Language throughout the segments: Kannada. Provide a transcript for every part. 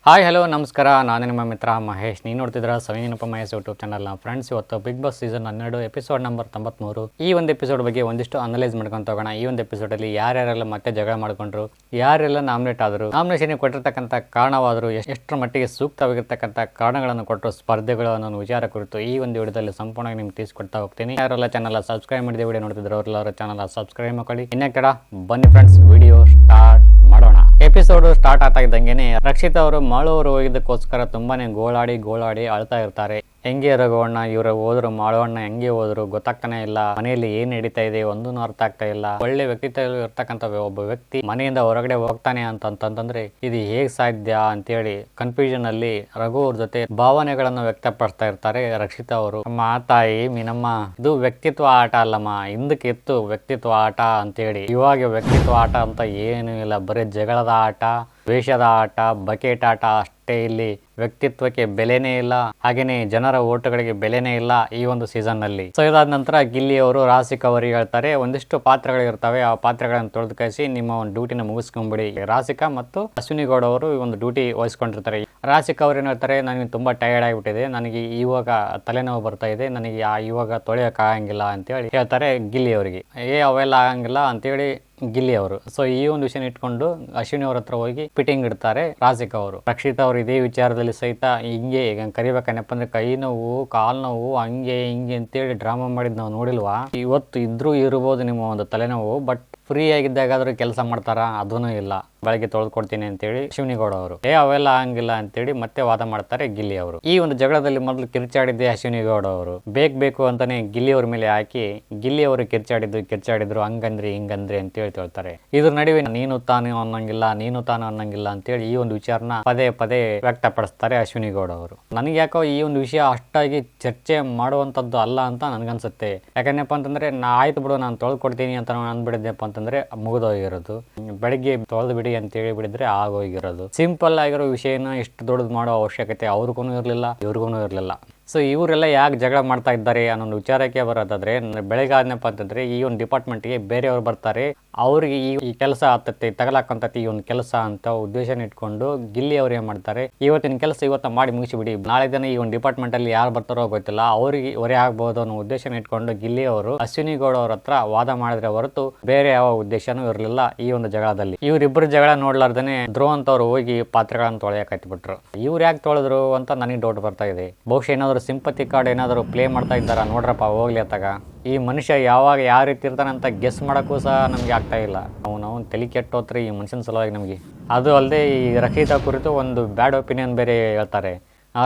ಹಾಯ್ ಹಲೋ ನಮಸ್ಕಾರ, ನಾನು ನಿಮ್ಮ ಮಿತ್ರ ಮಹೇಶ್. ನೀವು ನೋಡ್ತಿದ್ರ ಸವಿನಪ್ಪ ಮಹೇಶ್ ಯೂಟ್ಯೂಬ್ ಚಾನಲ್ನ. ಫ್ರೆಂಡ್ಸ್, ಇವತ್ತು Big Boss season 12 episode number 93 ಈ ಒಂದು ಎಪಿಸೋಡ್ ಬಗ್ಗೆ ಒಂದಿಷ್ಟು ಅನಲೈಸ್ ಮಾಡ್ಕೊಂಡು ಹೋಗೋಣ. ಈ ಒಂದು ಎಪಿಸೋಡಲ್ಲಿ ಯಾರ್ಯಾರೆಲ್ಲ ಮತ್ತೆ ಜಗಳ ಮಾಡ್ಕೊಂಡ್ರು, ಯಾರೆಲ್ಲ ನಾಮಿನೇಟ್ ಆದರು, ನಾಮಿನೇಷನ್ ಕೊಟ್ಟಿರ್ತಕ್ಕಂಥ ಕಾರಣವಾದರು, ಎಷ್ಟರ ಮಟ್ಟಿಗೆ ಸೂಕ್ತವಾಗಿರ್ತಕ್ಕಂಥ ಕಾರಣಗಳನ್ನು ಕೊಟ್ಟರು ಸ್ಪರ್ಧೆಗಳು ಅನ್ನೋ ವಿಚಾರ ಕುರಿತು ಈ ಒಂದು ವಿಡಿಯೋದಲ್ಲಿ ಸಂಪೂರ್ಣವಾಗಿ ನಿಮ್ಗೆ ತಿಳಿಸ್ಕೊಡ್ತಾ ಹೋಗ್ತೀನಿ. ಯಾರೆಲ್ಲ ಚಾನಲ್ ಸಬ್ಸ್ಕ್ರೈಬ್ ಮಾಡಿದ ವಿಡಿಯೋ ನೋಡ್ತಿದ್ರು ಅವರೆಲ್ಲರ ಚಾನಲ್ ಸಬ್ಸ್ಕ್ರೈಬ್ ಮಾಡ್ಕೊಳ್ಳಿ. ಇನ್ನ ಕಡ ಬನ್ನಿ ಫ್ರೆಂಡ್ಸ್, ವಿಡಿಯೋ ಸ್ಟಾರ್ಟ್ ಮಾಡೋಣ. ಎಪಿಸೋಡ್ ಸ್ಟಾರ್ಟ್ ಆಗ್ತಾ ಇದ್ದಂಗೆನೆ ರಕ್ಷಿತ್ ಅವರು ಮಾಳುವರು ಹೋಗಿದ್ದಕ್ಕೋಸ್ಕರ ತುಂಬಾನೇ ಗೋಳಾಡಿ ಅಳ್ತಾ ಇರ್ತಾರೆ. ಹೆಂಗೆ ರಘುವಣ್ಣ ಇವರು ಹೋದ್ರು, ಮಾಳುವಣ್ಣ ಹೆಂಗೆ ಹೋದ್ರು ಗೊತ್ತಾಗ್ತಾನೆ ಇಲ್ಲ, ಮನೆಯಲ್ಲಿ ಏನ್ ನಡೀತಾ ಇದೆ ಒಂದೂ ಅರ್ಥ ಆಗ್ತಾ ಇಲ್ಲ. ಒಳ್ಳೆ ವ್ಯಕ್ತಿತ್ವ ಇರ್ತಕ್ಕಂಥ ಒಬ್ಬ ವ್ಯಕ್ತಿ ಮನೆಯಿಂದ ಹೊರಗಡೆ ಹೋಗ್ತಾನೆ ಅಂತಂತಂದ್ರೆ ಇದು ಹೇಗ್ ಸಾಧ್ಯ ಅಂತೇಳಿ ಕನ್ಫ್ಯೂಷನ್ ಅಲ್ಲಿ ರಘು ಅವ್ರ ಜೊತೆ ಭಾವನೆಗಳನ್ನು ವ್ಯಕ್ತಪಡಿಸ್ತಾ ಇರ್ತಾರೆ ರಕ್ಷಿತಾ ಅವರು. ಮಾತಾಯಿ ಮೀನಮ್ಮ, ಇದು ವ್ಯಕ್ತಿತ್ವ ಆಟ ಅಲ್ಲಮ್ಮ, ಹಿಂದಕ್ಕೆ ಎತ್ತು ವ್ಯಕ್ತಿತ್ವ ಆಟ ಅಂತೇಳಿ. ಇವಾಗ ವ್ಯಕ್ತಿತ್ವ ಆಟ ಅಂತ ಏನು ಇಲ್ಲ, ಬರೀ ಜಗಳದ ಆಟ, ವೇಷದ ಆಟ, ಬಕೆಟ್ ಆಟ ಅಷ್ಟೇ. ಇಲ್ಲಿ ವ್ಯಕ್ತಿತ್ವಕ್ಕೆ ಬೆಲೆನೇ ಇಲ್ಲ, ಹಾಗೇನೆ ಜನರ ಓಟುಗಳಿಗೆ ಬೆಲೆನೇ ಇಲ್ಲ ಈ ಒಂದು ಸೀಸನ್ ನಲ್ಲಿ. ಸೊ ಇದಾದ ನಂತರ ಗಿಲ್ಲಿ ಅವರು ರಾಸಿಕ್ ಅವರಿಗೆ ಹೇಳ್ತಾರೆ, ಒಂದಿಷ್ಟು ಪಾತ್ರಗಳಿರ್ತವೆ, ಆ ಪಾತ್ರಗಳನ್ನು ತೊಳೆದು ಕಳಿಸಿ ನಿಮ್ಮ ಒಂದು ಡ್ಯೂಟಿನ ಮುಗಿಸ್ಕೊಂಡ್ಬಿಡಿ. ರಾಸಿಕಾ ಮತ್ತು ಅಶ್ವಿನಿ ಗೌಡ ಅವರು ಒಂದು ಡ್ಯೂಟಿ ವಹಿಸ್ಕೊಂಡಿರ್ತಾರೆ. ರಾಸಿಕ್ ಅವ್ರು ಏನ್ ಹೇಳ್ತಾರೆ, ನನಗೆ ತುಂಬಾ ಟಯರ್ಡ್ ಆಗಿಬಿಟ್ಟಿದೆ, ನನಗೆ ಇವಾಗ ತಲೆನೋವು ಬರ್ತಾ ಇದೆ, ನನಗೆ ಇವಾಗ ತೊಳೆಯಕ್ ಆಗಂಗಿಲ್ಲ ಅಂತೇಳಿ ಹೇಳ್ತಾರೆ ಗಿಲ್ಲಿ ಅವರಿಗೆ. ಅವೆಲ್ಲ ಆಗಂಗಿಲ್ಲ ಅಂತೇಳಿ ಗಿಲ್ಲಿ ಅವರು. ಸೊ ಈ ಒಂದು ವಿಷಯ ಇಟ್ಕೊಂಡು ಅಶ್ವಿನಿ ಅವ್ರ ಹತ್ರ ಹೋಗಿ ಫಿಟ್ಟಿಂಗ್ ಇಡ್ತಾರೆ ರಾಸಿಕ್ ಅವರು. ರಕ್ಷಿತ್ ಅವರು ಇದೇ ವಿಚಾರದಲ್ಲಿ ಸಹಿತ ಹಿಂಗೆ ಕರಿಬೇಕನ್ನಪ್ಪ ಅಂದ್ರೆ ಕೈ ನೋವು, ಕಾಲ್ ನೋವು, ಹಂಗೆ ಹಿಂಗೆ ಅಂತೇಳಿ ಡ್ರಾಮಾ ಮಾಡಿದ್ ನಾವು ನೋಡಿಲ್ವಾ. ಇವತ್ತು ಇದ್ರೂ ಇರ್ಬೋದು ನಿಮ್ಮ ಒಂದು ತಲೆನೋವು, ಬಟ್ ಫ್ರೀ ಆಗಿದ್ದಾಗಾದ್ರೂ ಕೆಲಸ ಮಾಡ್ತಾರ, ಅದೂ ಇಲ್ಲ. ಬೆಳಗ್ಗೆ ತೊಳೆದುಕೊಡ್ತೀನಿ ಅಂತೇಳಿ ಅಶ್ವಿನಿ ಗೌಡ ಅವರು ಅವೆಲ್ಲ ಆಗಂಗಿಲ್ಲ ಅಂತೇಳಿ ಮತ್ತೆ ವಾದ ಮಾಡ್ತಾರೆ ಗಿಲ್ಲಿ ಅವರು. ಈ ಒಂದು ಜಗಳದಲ್ಲಿ ಮೊದಲು ಕಿರ್ಚಾಡಿದ್ದೆ ಅಶ್ವಿನಿ ಗೌಡ ಅವರು. ಬೇಕು ಅಂತಾನೆ ಗಿಲ್ಲಿ ಅವ್ರ ಮೇಲೆ ಹಾಕಿ ಗಿಲ್ಲಿ ಅವರು ಕಿರ್ಚಾಡಿದ್ರು ಹಂಗಂದ್ರಿ ಹಿಂಗಂದ್ರಿ ಅಂತ ಹೇಳ್ತಾರೆ. ಇದ್ರ ನಡುವೆ ನೀನು ತಾನು ಅನ್ನಂಗಿಲ್ಲ ಅಂತೇಳಿ ಈ ಒಂದು ವಿಚಾರನ ಪದೇ ವ್ಯಕ್ತಪಡಿಸ್ತಾರೆ ಅಶ್ವಿನಿ ಗೌಡ ಅವರು. ನನಗೆ ಯಾಕೋ ಈ ಒಂದು ವಿಷಯ ಅಷ್ಟಾಗಿ ಚರ್ಚೆ ಮಾಡುವಂತದ್ದು ಅಲ್ಲ ಅಂತ ನನ್ಗನ್ಸುತ್ತೆ. ಯಾಕಂದಪ್ಪ ಅಂತಂದ್ರೆ ಆಯ್ತು ಬಿಡು, ನಾನು ತೊಳೆದುಕೊಡ್ತೀನಿ ಅಂತ ಅಂದ್ಬಿಡಿದ್ನಪ್ಪ ಅಂತಂದ್ರೆ ಮುಗಿದೋಗಿರೋದು. ಬೆಳಗ್ಗೆ ತೊಳೆದು ಬಿಡಿ ಅಂತ ಹೇಳಿ ಬಿಡಿದ್ರೆ ಆಗೋಗಿರೋದು. ಸಿಂಪಲ್ ಆಗಿರೋ ವಿಷಯನ ಇಷ್ಟು ದೊಡ್ಡದು ಮಾಡೋ ಅವಶ್ಯಕತೆ ಅವ್ರಿಗೂ ಇರಲಿಲ್ಲ, ಇವ್ರಿಗೂ ಇರಲಿಲ್ಲ. ಸೊ ಇವರೆಲ್ಲ ಯಾಕೆ ಜಗಳ ಮಾಡ್ತಾ ಇದ್ದಾರೆ ಅನ್ನೋ ವಿಚಾರಕ್ಕೆ ಬರೋದಾದ್ರೆ, ಬೆಳಗ್ಗೆ ಆದ್ನಪ್ಪ ಅಂತಂದ್ರೆ ಈ ಒಂದು ಡಿಪಾರ್ಟ್ಮೆಂಟ್ಗೆ ಬೇರೆಯವ್ರು ಬರ್ತಾರೆ, ಅವ್ರಿಗೆ ಈ ಕೆಲಸ ಆಗ್ತೈತಿ, ತಗಲಾಕಂತತಿ ಈ ಒಂದು ಕೆಲಸ ಅಂತ ಉದ್ದೇಶನ ಇಟ್ಕೊಂಡು ಗಿಲ್ಲಿ ಅವ್ರು ಏನ್ ಮಾಡ್ತಾರೆ, ಇವತ್ತಿನ ಕೆಲಸ ಇವತ್ತ ಮಾಡಿ ಮುಗಿಸಿಬಿಡಿ, ನಾಳೆ ದಿನ ಈ ಒಂದು ಡಿಪಾರ್ಟ್ಮೆಂಟ್ ಅಲ್ಲಿ ಯಾರು ಬರ್ತಾರೋ ಗೊತ್ತಿಲ್ಲ, ಅವ್ರಿಗೆ ಹೊರೆ ಆಗ್ಬಹುದು ಅನ್ನೋ ಉದ್ದೇಶನ ಇಟ್ಕೊಂಡು ಗಿಲ್ಲಿ ಅವರು ಅಶ್ವಿನಿ ಗೌಡ ಅವ್ರ ಹತ್ರ ವಾದ ಮಾಡಿದ್ರೆ ಹೊರತು ಬೇರೆ ಯಾವ ಉದ್ದೇಶನೂ ಇರಲಿಲ್ಲ ಈ ಒಂದು ಜಗಳದಲ್ಲಿ. ಇವರಿಬ್ಬರು ಜಗಳ ನೋಡ್ಲಾರ್ದೇನೆ ಧ್ರುವ ಅಂತವ್ರು ಹೋಗಿ ಪಾತ್ರೆಗಳನ್ನು ತೊಳೆಯಕ್ ಹತ್ಬಿಟ್ರು. ಇವ್ರು ಯಾಕೆ ತೊಳೆದ್ರು ಅಂತ ನನಗೆ ಡೌಟ್ ಬರ್ತಾ ಇದೆ. ಬಹುಶಃ ಏನಾದ್ರು ಸಿಂಪತಿ ಕಾರ್ಡ್ ಏನಾದರೂ ಪ್ಲೇ ಮಾಡ್ತಾ ಇದ್ದಾರ ನೋಡ್ರಪ್ಪ ಹೋಗ್ಲಿ ಅತ್ತಾಗ. ಈ ಮನುಷ್ಯ ಯಾವಾಗ ಯಾವ ರೀತಿ ಇರ್ತಾನಂತ ಗೆಸ್ ಮಾಡೋಕ್ಕೂ ಸಹ ನಮ್ಗೆ ಆಗ್ತಾ ಇಲ್ಲ. ನಾವು ತಲೆ ಕೆಟ್ಟೋತ್ರಿ ಈ ಮನುಷ್ಯನ ಸಲುವಾಗಿ ನಮಗೆ. ಅದು ಅಲ್ಲದೆ ಈ ರಕ್ಷಿತಾ ಕುರಿತು ಒಂದು ಬ್ಯಾಡ್ ಒಪಿನಿಯನ್ ಬೇರೆ ಹೇಳ್ತಾರೆ.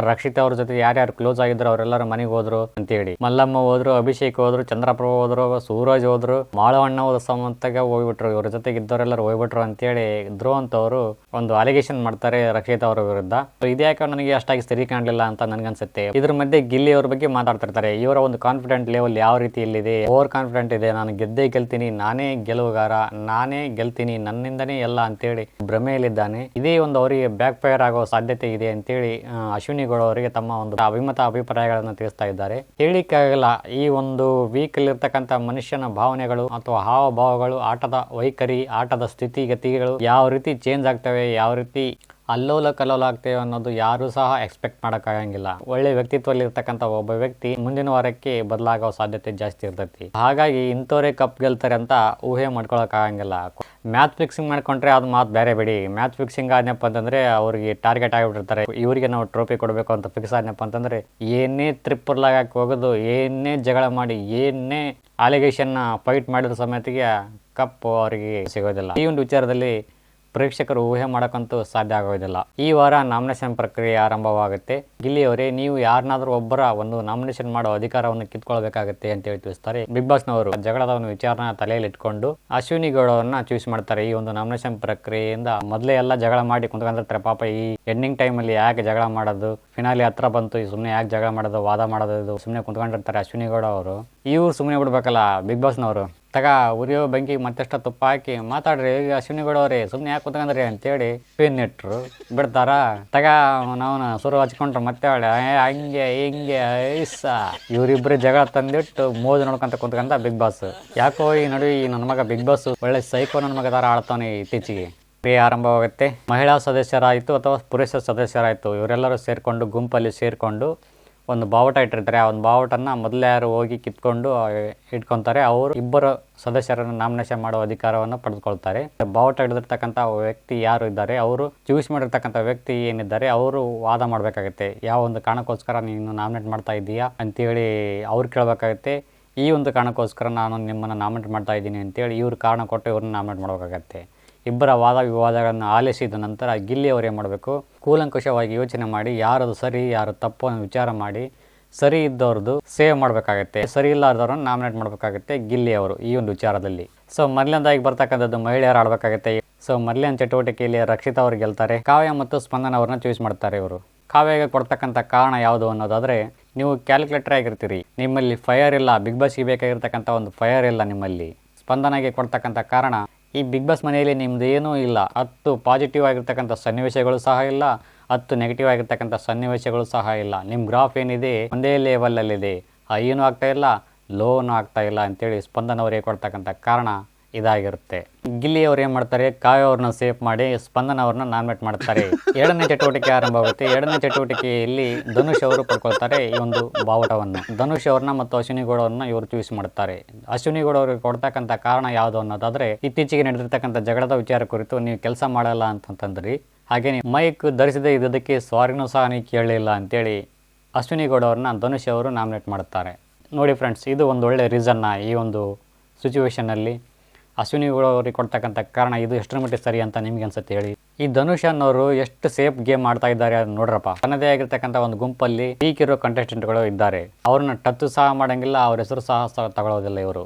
ರಕ್ಷಿತ್ ಅವ್ರ ಜೊತೆ ಯಾರ್ಯಾರು ಕ್ಲೋಸ್ ಆಗಿದ್ರು ಅವರೆಲ್ಲರೂ ಮನೆಗೆ ಹೋದ್ರು ಅಂತೇಳಿ. ಮಲ್ಲಮ್ಮ ಹೋದ್ರು, ಅಭಿಷೇಕ್ ಹೋದ್ರು, ಚಂದ್ರಪ್ರಭ ಹೋದ್ರು, ಸೂರಜ್ ಹೋದ್ರು, ಮಾಳವಣ್ಣ ಹೋದ ಸಮಂತಾಗ ಹೋಗ್ಬಿಟ್ರು, ಇವ್ರ ಜೊತೆಗೆ ಇದ್ದವರೆಲ್ಲರೂ ಹೋಗ್ಬಿಟ್ರು ಅಂತೇಳಿ ಧ್ರುವ ಅಂತವರು ಒಂದು ಅಲಿಗೇಷನ್ ಮಾಡ್ತಾರೆ ರಕ್ಷಿತ್ ಅವರ ವಿರುದ್ಧ. ಇದ್ಯಾಕೆ ನನಗೆ ಅಷ್ಟಾಗಿ ಸರಿ ಕಾಣಲಿಲ್ಲ ಅಂತ ನನ್ಗನ್ಸುತ್ತೆ. ಇದ್ರ ಮಧ್ಯೆ ಗಿಲ್ಲಿ ಅವ್ರ ಬಗ್ಗೆ ಮಾತಾಡ್ತಿರ್ತಾರೆ. ಇವರ ಒಂದು ಕಾನ್ಫಿಡೆಂಟ್ ಲೆವೆಲ್ ಯಾವ ರೀತಿ ಇಲ್ಲಿದೆ, ಓವರ್ ಕಾನ್ಫಿಡೆಂಟ್ ಇದೆ, ನಾನು ಗೆದ್ದೇ ಗೆಲ್ತೀನಿ, ನಾನೇ ಗೆಲುವುಗಾರ, ನಾನೇ ಗೆಲ್ತೀನಿ, ನನ್ನಿಂದನೇ ಎಲ್ಲ ಅಂತೇಳಿ ಭ್ರಮೆಯಲ್ಲಿದ್ದಾನೆ. ಇದೇ ಒಂದು ಅವರಿಗೆ ಬ್ಯಾಕ್ ಫೈರ್ ಆಗೋ ಸಾಧ್ಯತೆ ಇದೆ ಅಂತೇಳಿ ಅಶ್ವಿನಿ ಗೌಡ ಅವರಿಗೆ ತಮ್ಮ ಒಂದು ಅಭಿಪ್ರಾಯಗಳನ್ನು ತಿಳಿಸ್ತಾ ಇದ್ದಾರೆ. ಹೇಳಿಕ್ಕಾಗಲ್ಲ, ಈ ಒಂದು ವೀಕ್ ಅಲ್ಲಿ ಇರ್ತಕ್ಕಂಥ ಮನುಷ್ಯನ ಭಾವನೆಗಳು ಅಥವಾ ಹಾವಭಾವಗಳು, ಆಟದ ವೈಖರಿ, ಆಟದ ಸ್ಥಿತಿಗತಿಗಳು ಯಾವ ರೀತಿ ಚೇಂಜ್ ಆಗ್ತವೆ, ಯಾವ ರೀತಿ ಅಲ್ಲೋಲ ಕಲ್ಲೋಲ ಆಗ್ತೇವೆ ಅನ್ನೋದು ಯಾರು ಸಹ ಎಕ್ಸ್ಪೆಕ್ಟ್ ಮಾಡೋಕ್ಕಾಗಂಗಿಲ್ಲ. ಒಳ್ಳೆ ವ್ಯಕ್ತಿತ್ವದಲ್ಲಿ ಇರ್ತಕ್ಕಂಥ ಒಬ್ಬ ವ್ಯಕ್ತಿ ಮುಂದಿನ ವಾರಕ್ಕೆ ಬದಲಾಗೋ ಸಾಧ್ಯತೆ ಜಾಸ್ತಿ ಇರ್ತೈತಿ. ಹಾಗಾಗಿ ಇಂಥವರೇ ಕಪ್ ಗೆಲ್ತಾರೆ ಅಂತ ಊಹೆ ಮಾಡ್ಕೊಳಕ್ ಆಗಂಗಿಲ್ಲ. ಮ್ಯಾಚ್ ಫಿಕ್ಸಿಂಗ್ ಮಾಡ್ಕೊಂಡ್ರೆ ಅದು ಮಾತು ಬೇರೆ ಬಿಡಿ. ಮ್ಯಾಚ್ ಫಿಕ್ಸಿಂಗ್ ಆದ್ನಪ್ಪ ಅಂತಂದ್ರೆ ಅವ್ರಿಗೆ ಟಾರ್ಗೆಟ್ ಆಗಿಬಿಟ್ಟಿರ್ತಾರೆ, ಇವರಿಗೆ ನಾವು ಟ್ರೋಫಿ ಕೊಡಬೇಕು ಅಂತ ಫಿಕ್ಸ್ ಆದ್ನಪ್ಪ ಅಂತಂದ್ರೆ ಏನೇ ತ್ರಿಪ್ಪರ್ಲಾಗಕ್ಕೆ ಹೋಗೋದು, ಏನೇ ಜಗಳ ಮಾಡಿ, ಏನೇ ಅಲಿಗೇಷನ್ ಫೈಟ್ ಮಾಡಿರೋ ಸಮೇತಿಗೆ ಕಪ್ ಅವರಿಗೆ ಸಿಗೋದಿಲ್ಲ. ಈ ಒಂದು ವಿಚಾರದಲ್ಲಿ ಪ್ರೇಕ್ಷಕರು ಊಹೆ ಮಾಡೋಕ್ಕಂತೂ ಸಾಧ್ಯ ಆಗೋದಿಲ್ಲ. ಈ ವಾರ ನಾಮಿನೇಷನ್ ಪ್ರಕ್ರಿಯೆ ಆರಂಭವಾಗುತ್ತೆ. ಗಿಲ್ಲಿ ಅವರೇ, ನೀವು ಯಾರನ್ನಾದ್ರೂ ಒಬ್ಬರ ಒಂದು ನಾಮಿನೇಷನ್ ಮಾಡೋ ಅಧಿಕಾರವನ್ನು ಕಿತ್ಕೊಳ್ಬೇಕಾಗುತ್ತೆ ಅಂತ ಹೇಳಿ ತಿಳಿಸ್ತಾರೆ ಬಿಗ್ ಬಾಸ್ ನವರು. ಜಗಳದ ಒಂದು ವಿಚಾರನ ತಲೆಯಲ್ಲಿ ಇಟ್ಕೊಂಡು ಅಶ್ವಿನಿ ಗೌಡ ಅವ್ರನ್ನ ಚೂಸ್ ಮಾಡ್ತಾರೆ. ಈ ಒಂದು ನಾಮಿನೇಷನ್ ಪ್ರಕ್ರಿಯೆಯಿಂದ ಮೊದಲೇ ಎಲ್ಲ ಜಗಳ ಮಾಡಿ ಕುಂತ್ಕೊಂಡಿರ್ತಾರೆ. ಪಾಪ ಈ ಎಂಡಿಂಗ್ ಟೈಮ್ ಅಲ್ಲಿ ಯಾಕೆ ಜಗಳ ಮಾಡೋದು, ಫಿನಾಲಿ ಹತ್ರ ಬಂತು, ಸುಮ್ಮನೆ ಯಾಕೆ ಜಗಳ ಮಾಡೋದು, ವಾದ ಮಾಡೋದು, ಸುಮ್ಮನೆ ಕುಂತ್ಕೊಂಡಿರ್ತಾರೆ ಅಶ್ವಿನಿ ಗೌಡ ಅವರು. ಇವ್ರು ಸುಮ್ಮನೆ ಬಿಡ್ಬೇಕಲ್ಲ ಬಿಗ್ ಬಾಸ್ನವರು. ತಗ ಉರಿಯೋ ಬೆಂಕಿ ಮತ್ತಷ್ಟ ತುಪ್ಪ ಹಾಕಿ ಮಾತಾಡ್ರಿ ಅಶ್ವಿನಿ ಗೌಡ ಅವ್ರಿ, ಸುಮ್ಮನೆ ಯಾಕೆ ಕುತ್ಕೊಂಡ್ರಿ ಅಂತೇಳಿ ಪಿನ್ ಇಟ್ರು ಬಿಡ್ತಾರ. ತಗ ನಾವು ಸುರು ಹಚ್ಕೊಂಡ್ರು ಮತ್ತೆ ಹಂಗೆ ಹಿಂಗೆ ಐಸ ಇವರಿಬ್ರು ಜಗಳ ತಂದಿಟ್ಟು ಮೋಜು ನೋಡ್ಕೊಂತ ಕುಂತ್ಕೊಂಡ ಬಿಗ್ ಬಾಸ್. ಯಾಕೋ ಈ ನಡುವೆ ನನ್ನ ಮಗ ಬಿಗ್ ಬಾಸ್ ಒಳ್ಳೆ ಸೈಕೋ ನನ್ನ ಮಗ ತರ ಆಡ್ತಾನೆ ಇತ್ತೀಚೆಗೆ. ಕ್ರಿಯೆ ಆರಂಭವಾಗುತ್ತೆ. ಮಹಿಳಾ ಸದಸ್ಯರಾಯಿತು ಅಥವಾ ಪುರುಷ ಸದಸ್ಯರಾಯಿತು ಇವರೆಲ್ಲರೂ ಸೇರಿಕೊಂಡು ಗುಂಪಲ್ಲಿ ಸೇರಿಕೊಂಡು ಒಂದು ಬಾವುಟ ಇಟ್ಟಿರ್ತಾರೆ. ಆ ಒಂದು ಬಾವುಟನ್ನು ಮೊದಲೇ ಯಾರು ಹೋಗಿ ಕಿತ್ಕೊಂಡು ಇಟ್ಕೊತಾರೆ, ಅವರು ಇಬ್ಬರು ಸದಸ್ಯರನ್ನು ನಾಮಿನೇಷನ್ ಮಾಡುವ ಅಧಿಕಾರವನ್ನು ಪಡೆದುಕೊಳ್ತಾರೆ. ಬಾವುಟ ಹಿಡಿದಿರ್ತಕ್ಕಂಥ ವ್ಯಕ್ತಿ ಯಾರು ಇದ್ದಾರೆ, ಅವರು ಚೂಸ್ ಮಾಡಿರ್ತಕ್ಕಂಥ ವ್ಯಕ್ತಿ ಏನಿದ್ದಾರೆ ಅವರು ವಾದ ಮಾಡಬೇಕಾಗುತ್ತೆ. ಯಾವ ಒಂದು ಕಾರಣಕ್ಕೋಸ್ಕರ ನೀನು ನಾಮಿನೇಟ್ ಮಾಡ್ತಾ ಇದ್ದೀಯಾ ಅಂತೇಳಿ ಅವ್ರು ಕೇಳಬೇಕಾಗುತ್ತೆ. ಈ ಒಂದು ಕಾರಣಕ್ಕೋಸ್ಕರ ನಾನು ನಿಮ್ಮನ್ನು ನಾಮಿನೇಟ್ ಮಾಡ್ತಾ ಇದ್ದೀನಿ ಅಂತೇಳಿ ಇವ್ರು ಕಾರಣ ಕೊಟ್ಟು ಇವ್ರನ್ನ ನಾಮಿನೇಟ್ ಮಾಡಬೇಕಾಗತ್ತೆ. ಇಬ್ಬರ ವಾದ ವಿವಾದಗಳನ್ನು ಆಲಿಸಿದ ನಂತರ ಗಿಲ್ಲಿಯವರು ಏನು ಮಾಡಬೇಕು, ಕೂಲಂಕುಷವಾಗಿ ಯೋಚನೆ ಮಾಡಿ ಯಾರದು ಸರಿ ಯಾರು ತಪ್ಪು ಅನ್ನೋ ವಿಚಾರ ಮಾಡಿ ಸರಿ ಇದ್ದವ್ರದ್ದು ಸೇವ್ ಮಾಡಬೇಕಾಗತ್ತೆ, ಸರಿ ಇಲ್ಲಾರ್ದವ್ರನ್ನ ನಾಮಿನೇಟ್ ಮಾಡಬೇಕಾಗತ್ತೆ ಗಿಲ್ಲಿಯವರು ಈ ಒಂದು ವಿಚಾರದಲ್ಲಿ. ಸೊ ಮೊದಲನೇದಾಗಿ ಬರ್ತಕ್ಕಂಥದ್ದು ಮಹಿಳೆಯರು ಆಡಬೇಕಾಗತ್ತೆ. ಸೊ ಮೊದಲನೇ ಚಟುವಟಿಕೆಯಲ್ಲಿ ರಕ್ಷಿತಾ ಅವರು ಗೆಲ್ತಾರೆ. ಕಾವ್ಯ ಮತ್ತು ಸ್ಪಂದನ ಅವ್ರನ್ನ ಚೂಸ್ ಮಾಡ್ತಾರೆ. ಇವರು ಕಾವ್ಯಗೆ ಕೊಡ್ತಕ್ಕಂಥ ಕಾರಣ ಯಾವುದು ಅನ್ನೋದಾದರೆ, ನೀವು ಕ್ಯಾಲ್ಕುಲೇಟರ್ ಆಗಿರ್ತೀರಿ, ನಿಮ್ಮಲ್ಲಿ ಫೈರ್ ಇಲ್ಲ, ಬಿಗ್ ಬಾಸ್ಗೆ ಬೇಕಾಗಿರ್ತಕ್ಕಂಥ ಒಂದು ಫೈರ್ ಇಲ್ಲ ನಿಮ್ಮಲ್ಲಿ. ಸ್ಪಂದನೆಗೆ ಕೊಡ್ತಕ್ಕಂಥ ಕಾರಣ, ಈ ಬಿಗ್ ಬಾಸ್ ಮನೆಯಲ್ಲಿ ನಿಮ್ದು ಏನೂ ಇಲ್ಲ, 10 ಪಾಸಿಟಿವ್ ಆಗಿರ್ತಕ್ಕಂಥ ಸನ್ನಿವೇಶಗಳು ಸಹ ಇಲ್ಲ, 10 ನೆಗೆಟಿವ್ ಆಗಿರ್ತಕ್ಕಂಥ ಸನ್ನಿವೇಶಗಳು ಸಹ ಇಲ್ಲ. ನಿಮ್ಮ ಗ್ರಾಫ್ ಏನಿದೆ ಒಂದೇ ಲೆವೆಲಲ್ಲಿದೆ, ಹೈನೂ ಆಗ್ತಾ ಇಲ್ಲ ಲೋನು ಆಗ್ತಾ ಇಲ್ಲ ಅಂತೇಳಿ ಸ್ಪಂದನವರಿಗೆ ಕೊಡ್ತಕ್ಕಂಥ ಕಾರಣ ಇದಾಗಿರುತ್ತೆ. ಗಿಲ್ಲಿಯವ್ರು ಏನು ಮಾಡ್ತಾರೆ, ಕಾವ್ಯ ಅವ್ರನ್ನ ಸೇಫ್ ಮಾಡಿ ಸ್ಪಂದನ ಅವ್ರನ್ನ ನಾಮಿನೇಟ್ ಮಾಡ್ತಾರೆ. ಎರಡನೇ ಚಟುವಟಿಕೆ ಆರಂಭವಾಗುತ್ತೆ. ಎರಡನೇ ಚಟುವಟಿಕೆಯಲ್ಲಿ ಧನುಷ್ ಅವರು ಪಡ್ಕೊಳ್ತಾರೆ ಈ ಒಂದು ಬಾವುಟವನ್ನು. ಧನುಷ್ ಅವ್ರನ್ನ ಮತ್ತು ಅಶ್ವಿನಿ ಗೌಡ ಅವ್ರನ್ನ ಇವರು ಚೂಸ್ ಮಾಡ್ತಾರೆ. ಅಶ್ವಿನಿ ಗೌಡ ಅವ್ರಿಗೆ ಕೊಡ್ತಕ್ಕಂಥ ಕಾರಣ ಯಾವುದು ಅನ್ನೋದಾದ್ರೆ, ಇತ್ತೀಚೆಗೆ ನಡೆದಿರ್ತಕ್ಕಂಥ ಜಗಳದ ವಿಚಾರ ಕುರಿತು ನೀವು ಕೆಲಸ ಮಾಡಲ್ಲ ಅಂತಂದ್ರಿ, ಹಾಗೆ ನೀವು ಮೈಕ್ ಧರಿಸದೇ ಇದ್ದದಕ್ಕೆ ಸಾರಿನೂ ಸಹ ನೀವು ಕೇಳಲಿಲ್ಲ ಅಂತೇಳಿ ಅಶ್ವಿನಿ ಗೌಡ ಅವ್ರನ್ನ ಧನುಷ್ ಅವರು ನಾಮಿನೇಟ್ ಮಾಡ್ತಾರೆ. ನೋಡಿ ಫ್ರೆಂಡ್ಸ್, ಇದು ಒಂದು ಒಳ್ಳೆ ರೀಸನ್ನ ಈ ಒಂದು ಸಿಚುವೇಶನ್ನಲ್ಲಿ ಅಶ್ವಿನಿ ಗೌಡ ಅವ್ರಿಗೆ ಕೊಡ್ತಕ್ಕಂಥ ಕಾರಣ ಇದು ಎಷ್ಟರ ಮಟ್ಟಿಗೆ ಸರಿ ಅಂತ ನಿಮ್ಗೆ ಅನ್ಸುತ್ತೆ ಹೇಳಿ. ಈ ಧನುಷ್ ಅನ್ನೋರು ಎಷ್ಟು ಸೇಫ್ ಗೇಮ್ ಮಾಡ್ತಾ ಇದ್ದಾರೆ ಅದು ನೋಡ್ರಪ್ಪ. ತನ್ನದೇ ಆಗಿರ್ತಕ್ಕಂಥ ಒಂದು ಗುಂಪಲ್ಲಿ ವೀಕ್ ಇರೋ ಕಂಟೆಸ್ಟೆಂಟ್ಗಳು ಇದ್ದಾರೆ, ಅವ್ರನ್ನ ಟಚ್ ಸಹ ಮಾಡಂಗಿಲ್ಲ, ಅವ್ರ ಹೆಸರು ಸಹ ತಗೊಳ್ಳೋದಿಲ್ಲ.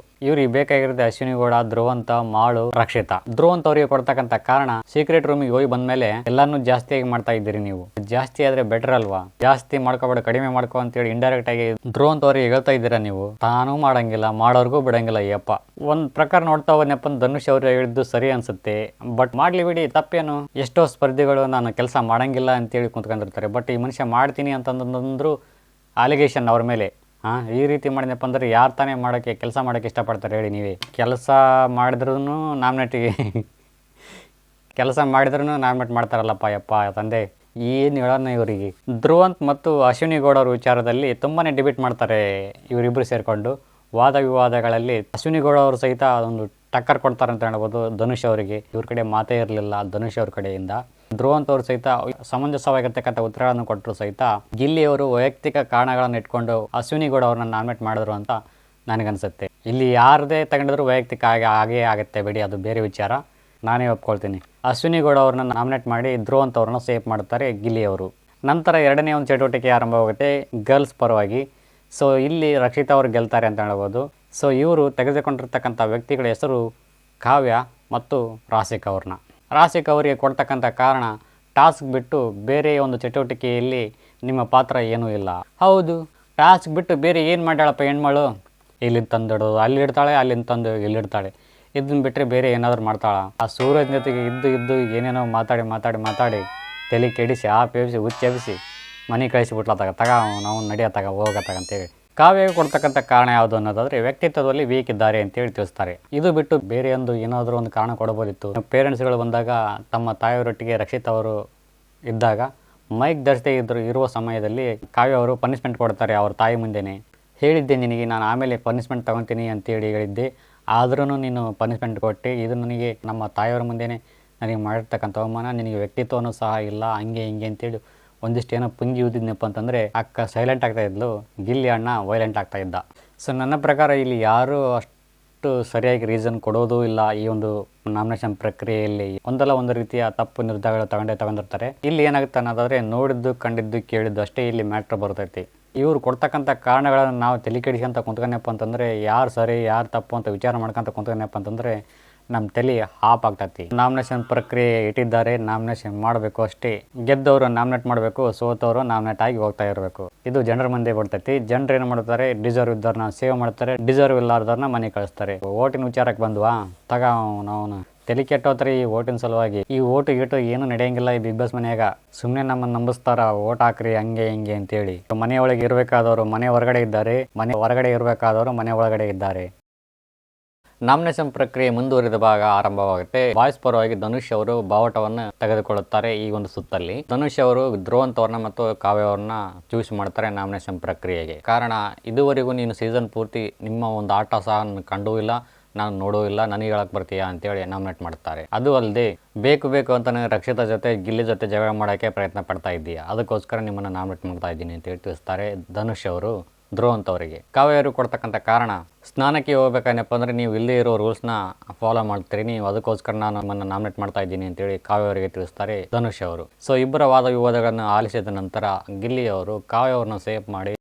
ಇವ್ರಿಗೆ ಬೇಕಾಗಿರುತ್ತೆ ಅಶ್ವಿನಿ ಗೌಡ, ಧ್ರುವಂತ, ಮಾಳು, ರಕ್ಷಿತಾ. ಧ್ರುವಂತ ಅವರಿಗೆ ಕೊಡ್ತಕ್ಕಂಥ ಕಾರಣ, ಸೀಕ್ರೆಟ್ ರೂಮಿಗೆ ಹೋಗಿ ಬಂದ್ಮೇಲೆ ಎಲ್ಲಾನು ಜಾಸ್ತಿಯಾಗಿ ಮಾಡ್ತಾ ಇದ್ದೀರಿ ನೀವು, ಜಾಸ್ತಿ ಆದ್ರೆ ಬೆಟರ್ ಅಲ್ವಾ, ಜಾಸ್ತಿ ಮಾಡ್ಕೋಬೇಡ ಕಡಿಮೆ ಮಾಡ್ಕೊ ಅಂತೇಳಿ ಇಂಡೈರೆಕ್ಟ್ ಆಗಿ ಧ್ರುವಂತ ಅವ್ರಿಗೆ ಹೇಳ್ತಾ ಇದ್ದೀರಾ ನೀವು. ತಾನೂ ಮಾಡಂಗಿಲ್ಲ, ಮಾಡೋರ್ಗೂ ಬಿಡಂಗಿಲ್ಲ. ಯಪ್ಪ, ಒಂದ್ ಪ್ರಕಾರ ನೋಡ್ತಾ ಹೋದ್ನಪ್ಪ ಧನುಷ್ ಅವ್ರು ಹೇಳಿದ್ದು ಸರಿ ಅನ್ಸುತ್ತೆ, ಬಟ್ ಮಾಡ್ಲಿ ಬಿಡಿ, ತಪ್ಪೇನು. ಎಷ್ಟೋ ಸ್ಪರ್ಧಿಗಳು ನಾನು ಕೆಲಸ ಮಾಡಂಗಿಲ್ಲ ಅಂತೇಳಿ ಕುಂತ್ಕೊಂಡಿರ್ತಾರೆ, ಬಟ್ ಈ ಮನುಷ್ಯ ಮಾಡ್ತೀನಿ ಅಂತಂದ್ರು ಅಲಿಗೇಷನ್ ಅವ್ರ ಮೇಲೆ. ಈ ರೀತಿ ಮಾಡಿದಪ್ಪ ಅಂದ್ರೆ ಯಾರು ತಾನೇ ಮಾಡೋಕ್ಕೆ ಕೆಲಸ ಮಾಡೋಕ್ಕೆ ಇಷ್ಟಪಡ್ತಾರೆ ಹೇಳಿ ನೀವೇ. ಕೆಲಸ ಮಾಡಿದ್ರೂ ನಾಮಿನೇಟ್ ಮಾಡ್ತಾರಲ್ಲಪ್ಪ ಯಪ್ಪ ತಂದೆ, ಏನು ಹೇಳೋಣ ಇವರಿಗೆ. ಧ್ರುವಂತ್ ಮತ್ತು ಅಶ್ವಿನಿ ಗೌಡ ಅವ್ರ ವಿಚಾರದಲ್ಲಿ ತುಂಬಾ ಡಿಬೇಟ್ ಮಾಡ್ತಾರೆ ಇವರಿಬ್ಬರು ಸೇರಿಕೊಂಡು. ವಾದ ವಿವಾದಗಳಲ್ಲಿ ಅಶ್ವಿನಿ ಗೌಡ ಅವರು ಸಹಿತ ಒಂದು ಟಕ್ಕರ್ ಕೊಡ್ತಾರೆ ಅಂತ ಹೇಳ್ಬೋದು ಧನುಷ್ ಅವರಿಗೆ. ಇವ್ರ ಕಡೆ ಮಾತೇ ಇರಲಿಲ್ಲ ಧನುಷ್ ಅವ್ರ ಕಡೆಯಿಂದ. ಧ್ರುವಂತ್ ಅವರು ಸಹಿತ ಸಮಂಜಸವಾಗಿರ್ತಕ್ಕಂಥ ಉತ್ತರಗಳನ್ನು ಕೊಟ್ಟರು ಸಹಿತ ಗಿಲ್ಲಿಯವರು ವೈಯಕ್ತಿಕ ಕಾರಣಗಳನ್ನು ಇಟ್ಕೊಂಡು ಅಶ್ವಿನಿ ಗೌಡ ಅವ್ರನ್ನ ನಾಮಿನೇಟ್ ಮಾಡಿದ್ರು ಅಂತ ನನಗನ್ಸುತ್ತೆ. ಇಲ್ಲಿ ಯಾರದೇ ತಗೊಂಡಿದ್ರು ವೈಯಕ್ತಿಕ ಆಗೇ ಆಗುತ್ತೆ ಬಿಡಿ, ಅದು ಬೇರೆ ವಿಚಾರ, ನಾನೇ ಒಪ್ಕೊಳ್ತೀನಿ. ಅಶ್ವಿನಿ ಗೌಡ ಅವ್ರನ್ನ ನಾಮಿನೇಟ್ ಮಾಡಿ ಧ್ರುವಂತ್ ಅವ್ರನ್ನ ಸೇಫ್ ಮಾಡ್ತಾರೆ ಗಿಲ್ಲಿಯವರು. ನಂತರ ಎರಡನೇ ಒಂದು ಚಟುವಟಿಕೆ ಆರಂಭವಾಗುತ್ತೆ ಗರ್ಲ್ಸ್ ಪರವಾಗಿ. ಸೊ ಇಲ್ಲಿ ರಕ್ಷಿತಾ ಅವ್ರು ಗೆಲ್ತಾರೆ ಅಂತ ಹೇಳ್ಬೋದು. ಸೊ ಇವರು ತೆಗೆದುಕೊಂಡಿರ್ತಕ್ಕಂಥ ವ್ಯಕ್ತಿಗಳ ಹೆಸರು ಕಾವ್ಯ ಮತ್ತು ರಾಸಿಕ್ ಅವ್ರನ್ನ. ರಾಸಿಕ್ ಅವರಿಗೆ ಕೊಡ್ತಕ್ಕಂಥ ಕಾರಣ, ಟಾಸ್ಕ್ ಬಿಟ್ಟು ಬೇರೆ ಒಂದು ಚಟುವಟಿಕೆಯಲ್ಲಿ ನಿಮ್ಮ ಪಾತ್ರ ಏನೂ ಇಲ್ಲ. ಹೌದು, ಟಾಸ್ಕ್ ಬಿಟ್ಟು ಬೇರೆ ಏನು ಮಾಡ್ಯಾಳಪ್ಪ ಹೆಣ್ಮಳು, ಇಲ್ಲಿಂದ ತಂದಿಡೋದು ಅಲ್ಲಿಡ್ತಾಳೆ, ಅಲ್ಲಿಂದ ತಂದು ಇಲ್ಲಿಡ್ತಾಳೆ, ಇದನ್ನು ಬಿಟ್ಟರೆ ಬೇರೆ ಏನಾದರೂ ಮಾಡ್ತಾಳ. ಆ ಸೂರಜ್ ಜೊತೆಗೆ ಇದ್ದು ಏನೇನೋ ಮಾತಾಡಿ ತಲೆ ಕೆಡಿಸಿ ಪೇಪಿಸಿ ಹುಚ್ಚೆಬಿಸಿ ಮನೆ ಕಳಿಸಿಬಿಟ್ಲ ತಗ ನಾವು ನಡೆಯತ್ತಾಗ ಹೋಗತ್ತಾಗಂತೇಳಿ. ಕಾವ್ಯಗೆ ಕೊಡ್ತಕ್ಕಂಥ ಕಾರಣ ಯಾವುದು ಅನ್ನೋದಾದರೆ, ವ್ಯಕ್ತಿತ್ವದಲ್ಲಿ ವೀಕ್ ಇದ್ದಾರೆ ಅಂತೇಳಿ ತಿಳಿಸ್ತಾರೆ. ಇದು ಬಿಟ್ಟು ಬೇರೆ ಒಂದು ಏನಾದರೂ ಒಂದು ಕಾರಣ ಕೊಡಬಹುದಿತ್ತು. ಪೇರೆಂಟ್ಸ್ಗಳು ಬಂದಾಗ ತಮ್ಮ ತಾಯಿಯವರೊಟ್ಟಿಗೆ ರಕ್ಷಿತ್ ಅವರು ಇದ್ದಾಗ ಮೈಕ್ ಧರಿಸದೇ ಇರುವ ಸಮಯದಲ್ಲಿ ಕಾವ್ಯ ಅವರು ಪನಿಷ್ಮೆಂಟ್ ಕೊಡ್ತಾರೆ ಅವ್ರ ತಾಯಿ ಮುಂದೆನೇ. ಹೇಳಿದ್ದೆ ನಿನಗೆ ನಾನು ಆಮೇಲೆ ಪನಿಷ್ಮೆಂಟ್ ತೊಗೊತೀನಿ ಅಂತೇಳಿ ಹೇಳಿದ್ದೆ, ಆದ್ರೂ ನೀನು ಪನಿಷ್ಮೆಂಟ್ ಕೊಟ್ಟು, ಇದು ನನಗೆ ನಮ್ಮ ತಾಯಿಯವರ ಮುಂದೆನೇ ನನಗೆ ಮಾಡಿರ್ತಕ್ಕಂಥ ಅವಮಾನ, ನಿನಗೆ ವ್ಯಕ್ತಿತ್ವನೂ ಸಹ ಇಲ್ಲ, ಹಂಗೆ ಹಿಂಗೆ ಅಂತೇಳಿ ಒಂದಿಷ್ಟು ಏನೋ ಪುಂಗಿ ಊದಿದ್ನಪ್ಪ ಅಂತಂದರೆ ಅಕ್ಕ ಸೈಲೆಂಟ್ ಆಗ್ತಾ ಇದ್ಲು, ಗಿಲ್ಲಿ ಅಣ್ಣ ವೈಲೆಂಟ್ ಆಗ್ತಾ ಇದ್ದ. ಸೊ ನನ್ನ ಪ್ರಕಾರ ಇಲ್ಲಿ ಯಾರೂ ಅಷ್ಟು ಸರಿಯಾಗಿ ರೀಸನ್ ಕೊಡೋದು ಇಲ್ಲ. ಈ ಒಂದು ನಾಮಿನೇಷನ್ ಪ್ರಕ್ರಿಯೆಯಲ್ಲಿ ಒಂದಲ್ಲ ಒಂದು ರೀತಿಯ ತಪ್ಪು ನಿರ್ಧಾರಗಳು ತಗೊಂಡಿರ್ತಾರೆ. ಇಲ್ಲಿ ಏನಾಗುತ್ತೆ ಅನ್ನೋದಾದರೆ, ನೋಡಿದ್ದು ಕಂಡಿದ್ದು ಕೇಳಿದ್ದು ಅಷ್ಟೇ ಇಲ್ಲಿ ಮ್ಯಾಟ್ರ್ ಬರ್ತೈತಿ. ಇವ್ರು ಕೊಡ್ತಕ್ಕಂಥ ಕಾರಣಗಳನ್ನು ನಾವು ತಲೆ ಕೆಡಿಸ್ಕೊಂತ ಕುಂತ್ಕೊಂಡಪ್ಪ ಅಂತಂದರೆ, ಯಾರು ಸರಿ ಯಾರು ತಪ್ಪು ಅಂತ ವಿಚಾರ ಮಾಡ್ಕೊಂತ ಕುಂತ್ಕೊಂಡಪ್ಪ ಅಂತಂದರೆ ನಮ್ಮ ತಲೆ ಹಾಪ್ ಆಗ್ತೈತಿ. ನಾಮಿನೇಷನ್ ಪ್ರಕ್ರಿಯೆ ಇಟ್ಟಿದ್ದಾರೆ, ನಾಮಿನೇಷನ್ ಮಾಡಬೇಕು ಅಷ್ಟೇ. ಗೆದ್ದವರು ನಾಮಿನೇಟ್ ಮಾಡಬೇಕು, ಸೋತವರು ನಾಮಿನೇಟ್ ಆಗಿ ಹೋಗ್ತಾ ಇರಬೇಕು. ಇದು ಜನರ ಮುಂದೆ ಬರ್ತೈತಿ. ಜನರು ಏನು ಮಾಡ್ತಾರೆ, ಡಿಸರ್ವ್ ಇದ್ದವ್ರನ್ನ ಸೇವ್ ಮಾಡ್ತಾರೆ, ಡಿಸರ್ವ್ ಇಲ್ಲಾರ್ದವ್ರನ್ನ ಮನೆ ಕಳಿಸ್ತಾರೆ. ಓಟಿನ ವಿಚಾರಕ್ಕೆ ಬಂದ್ವಾ, ನಾವು ತಲೆ ಕೆಟ್ಟೋತ್ರಿ ಈ ಓಟಿನ ಸಲುವಾಗಿ. ಈ ಓಟು ಗೀಟು ಏನು ನಡೆಯಂಗಿಲ್ಲ ಈ ಬಿಗ್ ಬಾಸ್ ಮನೆಯಾಗ. ಸುಮ್ಮನೆ ನಮ್ಮನ್ನು ನಂಬಿಸ್ತಾರ, ಓಟ್ ಹಾಕ್ರಿ ಹಂಗೆ ಹಿಂಗೆ ಅಂತೇಳಿ. ಮನೆ ಒಳಗೆ ಇರಬೇಕಾದವರು ಮನೆ ಹೊರಗಡೆ ಇದ್ದಾರೆ, ಮನೆ ಹೊರಗಡೆ ಇರಬೇಕಾದವರು ಮನೆ ಒಳಗಡೆ ಇದ್ದಾರೆ. ನಾಮಿನೇಷನ್ ಪ್ರಕ್ರಿಯೆ ಮುಂದುವರಿದ ಭಾಗ ಆರಂಭವಾಗುತ್ತೆ. ಬಾಯ್ಸ್ ಪರವಾಗಿ ಧನುಷ್ ಅವರು ಬಾವಟವನ್ನು ತೆಗೆದುಕೊಳ್ಳುತ್ತಾರೆ. ಈ ಒಂದು ಸುತ್ತಲ್ಲಿ ಧನುಷ್ ಅವರು ಧ್ರುವಂತ್ ಅವ್ರನ್ನ ಮತ್ತು ಕಾವ್ಯ ಅವ್ರನ್ನ ಚೂಸ್ ಮಾಡ್ತಾರೆ ನಾಮಿನೇಷನ್ ಪ್ರಕ್ರಿಯೆಗೆ. ಕಾರಣ ಇದುವರೆಗೂ ನೀನು ಸೀಸನ್ ಪೂರ್ತಿ ನಿಮ್ಮ ಒಂದು ಆಟ ಸಹ ಕಂಡೂ ಇಲ್ಲ, ನಾನು ನೋಡೂ ಇಲ್ಲ, ನನಗೆ ಹೇಳಕ್ ಬರ್ತೀಯಾ ಅಂತೇಳಿ ನಾಮಿನೇಟ್ ಮಾಡ್ತಾರೆ. ಅದು ಅಲ್ಲದೆ ಬೇಕು ಅಂತಾನೆ ರಕ್ಷಿತಾ ಜೊತೆ ಗಿಲ್ಲಿ ಜೊತೆ ಜಗಳ ಮಾಡೋಕ್ಕೆ ಪ್ರಯತ್ನ ಪಡ್ತಾ ಇದ್ದೀಯಾ, ಅದಕ್ಕೋಸ್ಕರ ನಿಮ್ಮನ್ನು ನಾಮಿನೇಟ್ ಮಾಡ್ತಾ ಇದ್ದೀನಿ ಅಂತೇಳಿ ತಿಳಿಸ್ತಾರೆ ಧನುಷ್ ಅವರು ಧ್ರುವಂತ್ ಅವರಿಗೆ. ಕಾವ್ಯರು ಕೊಡ್ತಕ್ಕಂಥ ಕಾರಣ, ಸ್ನಾನಕ್ಕೆ ಹೋಗ್ಬೇಕೇನಪ್ಪ ಅಂದರೆ ನೀವು ಇಲ್ಲೇ ಇರೋ ರೂಲ್ಸ್ನ ಫಾಲೋ ಮಾಡ್ತೀರಿ, ನೀವು ಅದಕ್ಕೋಸ್ಕರ ನಾನು ನಮ್ಮನ್ನು ನಾಮಿನೇಟ್ ಮಾಡ್ತಾ ಇದ್ದೀನಿ ಅಂತೇಳಿ ಕಾವ್ಯ ಅವರಿಗೆ ತಿಳಿಸ್ತಾರೆ ಧನುಷ್ ಅವರು. ಸೊ ಇಬ್ಬರ ವಾದ ವಿವಾದಗಳನ್ನು ಆಲಿಸಿದ ನಂತರ ಗಿಲ್ಲಿ ಅವರು ಕಾವ್ಯ ಅವ್ರನ್ನ ಸೇಫ್ ಮಾಡಿ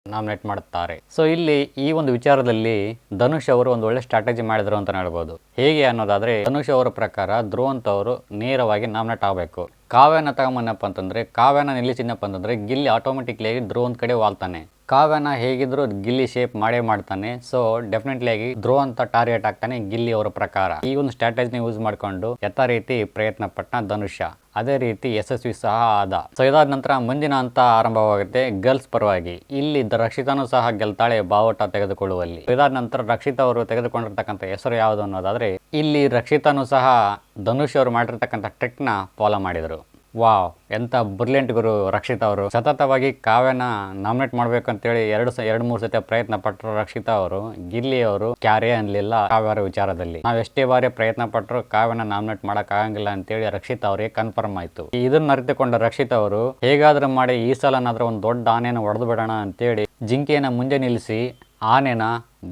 ನಾಮಿನೇಟ್ ಮಾಡುತ್ತಾರೆ. ಸೊ ಇಲ್ಲಿ ಈ ಒಂದು ವಿಚಾರದಲ್ಲಿ ಧನುಷ್ ಅವರು ಒಂದು ಒಳ್ಳೆ ಸ್ಟ್ರಾಟಜಿ ಮಾಡಿದ್ರು ಅಂತ ಹೇಳ್ಬೋದು. ಹೇಗೆ ಅನ್ನೋದಾದ್ರೆ, ಧನುಷ್ ಅವರ ಪ್ರಕಾರ ಧ್ರುವಂತ್ ಅವರು ನೇರವಾಗಿ ನಾಮಿನೇಟ್ ಆಗಬೇಕು. ಕಾವ್ಯನ ತಗೊಂಬನ್ನಪ್ಪ ಅಂತಂದ್ರೆ, ಕಾವ್ಯನ ನಿಲ್ಲಿಸಿನಪ್ಪ ಅಂತಂದ್ರೆ ಗಿಲ್ಲಿ ಆಟೋಮೆಟಿಕ್ಲಿಯಾಗಿ ಧ್ರುವಂತ್ ಕಡೆ ವಾಲ್ತಾನೆ. ಕಾವ್ಯನ ಹೇಗಿದ್ರು ಗಿಲ್ಲಿ ಶೇಪ್ ಮಾಡೇ ಮಾಡ್ತಾನೆ. ಸೊ ಡೆಫಿನೆಟ್ಲಿ ಆಗಿ ಧ್ರುವಂತ ಟಾರ್ಗೆಟ್ ಆಗ್ತಾನೆ ಗಿಲ್ಲಿ ಅವರ ಪ್ರಕಾರ. ಈ ಒಂದು ಸ್ಟ್ರಾಟಜಿನ ಯೂಸ್ ಮಾಡಿಕೊಂಡು ಯಥಾ ರೀತಿ ಪ್ರಯತ್ನ ಪಟ್ಟ ಧನುಷ, ಅದೇ ರೀತಿ ಯಶಸ್ವಿ ಸಹ ಆದ. ಸೊ ಇದಾದ ನಂತರ ಮುಂದಿನ ಹಂತ ಆರಂಭವಾಗುತ್ತೆ ಗರ್ಲ್ಸ್ ಪರವಾಗಿ. ಇಲ್ಲಿ ರಕ್ಷಿತಾನು ಸಹ ಗೆಲ್ತಾಳೆ ಬಾವಟ ತೆಗೆದುಕೊಳ್ಳುವಲ್ಲಿ. ಇದಾದ ನಂತರ ರಕ್ಷಿತಾ ಅವರು ತೆಗೆದುಕೊಂಡಿರ್ತಕ್ಕಂಥ ಹೆಸರು ಯಾವುದು ಅನ್ನೋದಾದ್ರೆ, ಇಲ್ಲಿ ರಕ್ಷಿತಾನು ಸಹ ಧನುಷ್ ಅವರು ಮಾಡಿರ್ತಕ್ಕಂಥ ಟ್ರಿಕ್ ನ ಫಾಲೋ ಮಾಡಿದರು. ವಾವ್, ಎಂತ ಬ್ರಿಲಿಯಂಟ್ ಗುರು ರಕ್ಷಿತಾ ಅವರು. ಸತತವಾಗಿ ಕಾವ್ಯನ ನಾಮಿನೇಟ್ ಮಾಡ್ಬೇಕಂತೇಳಿ ಎರಡು ಮೂರು ಸತಿ ಪ್ರಯತ್ನ ಪಟ್ಟರು ರಕ್ಷಿತಾ ಅವರು. ಗಿಲ್ಲಿ ಅವರು ಕ್ಯಾರೇ ಅನ್ಲಿಲ್ಲ ಕಾವ್ಯರ ವಿಚಾರದಲ್ಲಿ. ನಾವ್ ಎಷ್ಟೇ ಬಾರಿ ಪ್ರಯತ್ನ ಪಟ್ಟರು ಕಾವ್ಯನ ನಾಮಿನೇಟ್ ಮಾಡಕ್ ಆಗಂಗಿಲ್ಲ ಅಂತೇಳಿ ರಕ್ಷಿತಾ ಅವರಿಗೆ ಕನ್ಫರ್ಮ್ ಆಯ್ತು. ಇದನ್ನ ಅರಿತುಕೊಂಡ ರಕ್ಷಿತಾ ಅವರು ಹೇಗಾದ್ರೂ ಮಾಡಿ ಈ ಸಲನಾದ್ರೂ ಒಂದು ದೊಡ್ಡ ಆನೆನ ಹೊಡೆದು ಬಿಡೋಣ ಅಂತೇಳಿ ಜಿಂಕೆಯನ್ನ ಮುಂದೆ ನಿಲ್ಲಿಸಿ ಆನೆನ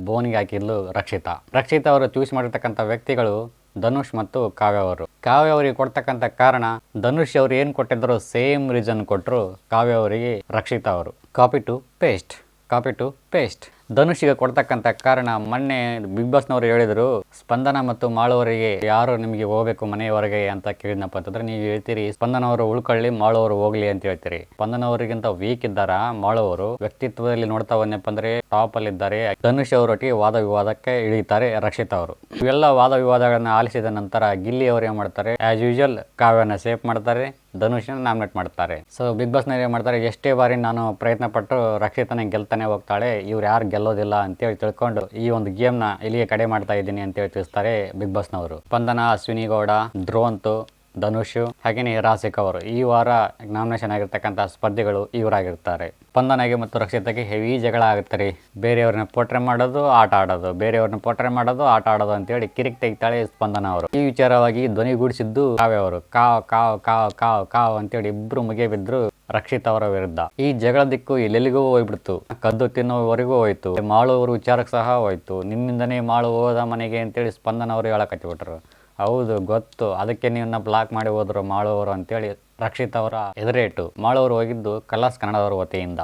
ಬೋನಿಗೆ ಹಾಕಿದ್ಲು ರಕ್ಷಿತಾ. ರಕ್ಷಿತಾ ಅವರು ಚೂಸ್ ಮಾಡಿರ್ತಕ್ಕಂಥ ವ್ಯಕ್ತಿಗಳು ಧನುಷ್ ಮತ್ತು ಕಾವ್ಯ ಅವರು. ಕಾವ್ಯ ಅವರಿಗೆ ಕೊಡ್ತಕ್ಕಂಥ ಕಾರಣ, ಧನುಷ್ ಅವರು ಏನು ಕೊಟ್ಟಿದ್ರು ಸೇಮ್ ರೀಸನ್ ಕೊಟ್ಟರು ಕಾವ್ಯ ಅವರಿಗೆ ರಕ್ಷಿತಾ ಅವರು. Copy to paste. ಧನುಷಿಗೆ ಕೊಡ್ತಕ್ಕಂಥ ಕಾರಣ, ಮೊನ್ನೆ ಬಿಗ್ ಬಾಸ್ನವರು ಹೇಳಿದ್ರು ಸ್ಪಂದನ ಮತ್ತು ಮಾಳುವರಿಗೆ ಯಾರು ನಿಮಗೆ ಹೋಗ್ಬೇಕು ಮನೆಯವರೆಗೆ ಅಂತ ಕೇಳಿದ್ನಪ್ಪ ಅಂತಂದ್ರೆ ನೀವು ಹೇಳ್ತೀರಿ ಸ್ಪಂದನವರು ಉಳ್ಕೊಳ್ಳಿ ಮಾಳುವರು ಹೋಗ್ಲಿ ಅಂತ ಹೇಳ್ತೀರಿ. ಸ್ಪಂದನವರಿಗಿಂತ ವೀಕ್ ಇದ್ದಾರ ಮಾಳುವರು, ವ್ಯಕ್ತಿತ್ವದಲ್ಲಿ ನೋಡ್ತಾ ಬಂದಪ್ಪ ಅಂದ್ರೆ ಟಾಪ್ ಅಲ್ಲಿ ಇದ್ದಾರೆ. ಧನುಷ್ ಅವರೊಟ್ಟಿಗೆ ವಾದ ವಿವಾದಕ್ಕೆ ಇಳಿತಾರೆ ರಕ್ಷಿತಾ ಅವರು. ಇವೆಲ್ಲ ವಾದ ವಿವಾದಗಳನ್ನ ಆಲಿಸಿದ ನಂತರ ಗಿಲ್ಲಿ ಅವರು ಏನ್ ಮಾಡ್ತಾರೆ, ಆಸ್ ಯೂಶುವಲ್ ಕಾವ್ಯನ ಸೇಫ್ ಮಾಡ್ತಾರೆ, ಧನುಷ್ನ ನಾಮಿನೇಟ್ ಮಾಡ್ತಾರೆ. ಸೊ ಬಿಗ್ ಬಾಸ್ ನಲ್ಲಿ ಏನ್ ಮಾಡ್ತಾರೆ, ಎಷ್ಟೇ ಬಾರಿ ನಾನು ಪ್ರಯತ್ನ ಪಟ್ಟು ರಕ್ಷಿತಾನೆ ಗೆಲ್ತಾನೆ ಹೋಗ್ತಾಳೆ, ಇವ್ರು ಯಾರು ಗೆಲ್ಲೋದಿಲ್ಲ ಅಂತೇಳಿ ತಿಳ್ಕೊಂಡು ಈ ಒಂದು ಗೇಮ್ ನ ಇಲ್ಲಿಗೆ ಕಡೆ ಮಾಡ್ತಾ ಇದ್ದೀನಿ ಅಂತೇಳಿ ತಿಳಿಸ್ತಾರೆ ಬಿಗ್ ಬಾಸ್ ನವರು. ಸ್ಪಂದನ, ಅಶ್ವಿನಿ ಗೌಡ, ಧ್ರುವಂತ್, ಧನುಷ್ ಹಾಗೇನೆ ರಾಸಿಕ್ ಅವರು ಈ ವಾರ ನಾಮಿನೇಷನ್ ಆಗಿರ್ತಕ್ಕಂಥ ಸ್ಪರ್ಧಿಗಳು ಇವರಾಗಿರ್ತಾರೆ. ಸ್ಪಂದನಗೆ ಮತ್ತು ರಕ್ಷಿತಾಗೆ ಹೆವಿ ಜಗಳ ಆಗುತ್ತಾರೆ. ಬೇರೆಯವ್ರನ್ನ ಪೋಟ್ರೆ ಮಾಡೋದು, ಆಟ ಆಡೋದು, ಬೇರೆಯವ್ರನ್ನ ಪೋಟ್ರೆ ಮಾಡೋದು, ಆಟ ಆಡೋದು ಅಂತೇಳಿ ಕಿರಿಕ್ ತೆಗಿತಾಳೆ ಸ್ಪಂದನ ಅವರು. ಈ ವಿಚಾರವಾಗಿ ಧ್ವನಿಗೂಡಿಸಿದ್ದು ಕಾವ್ಯ ಅವರು. ಕಾವ್ ಕಾವ್ ಕಾವ್ ಕಾವ್ ಕಾವ್ ಅಂತೇಳಿ ಇಬ್ರು ಮುಗಿಯ ಬಿದ್ರು ರಕ್ಷಿತಾ ಅವರ ವಿರುದ್ಧ. ಈ ಜಗಳ ದಿಕ್ಕು ಎಲ್ಲೆಲ್ಲಿಗೂ ಹೋಗ್ಬಿಡ್ತು, ಕದ್ದು ತಿನ್ನೋವರೆಗೂ ಹೋಯ್ತು, ಮಾಳುವವರು ವಿಚಾರಕ್ಕೆ ಸಹ ಹೋಯ್ತು. ನಿನ್ನಿಂದನೇ ಮಾಳು ಹೋದ ಮನೆಗೆ ಅಂತೇಳಿ ಸ್ಪಂದನ ಅವರು ಹೇಳಕತ್ತಿಬಿಟ್ರು. ಹೌದು ಗೊತ್ತು, ಅದಕ್ಕೆ ನೀವನ್ನ ಬ್ಲಾಕ್ ಮಾಡಿ ಹೋದ್ರು ಮಾಳುವರು ಅಂತೇಳಿ ರಕ್ಷಿತಾ ಅವರ ಎದುರೇಟು. ಮಾಳುವರು ಹೋಗಿದ್ದು ಕಲರ್ಸ್ ಕನ್ನಡದವರ ವತಿಯಿಂದ.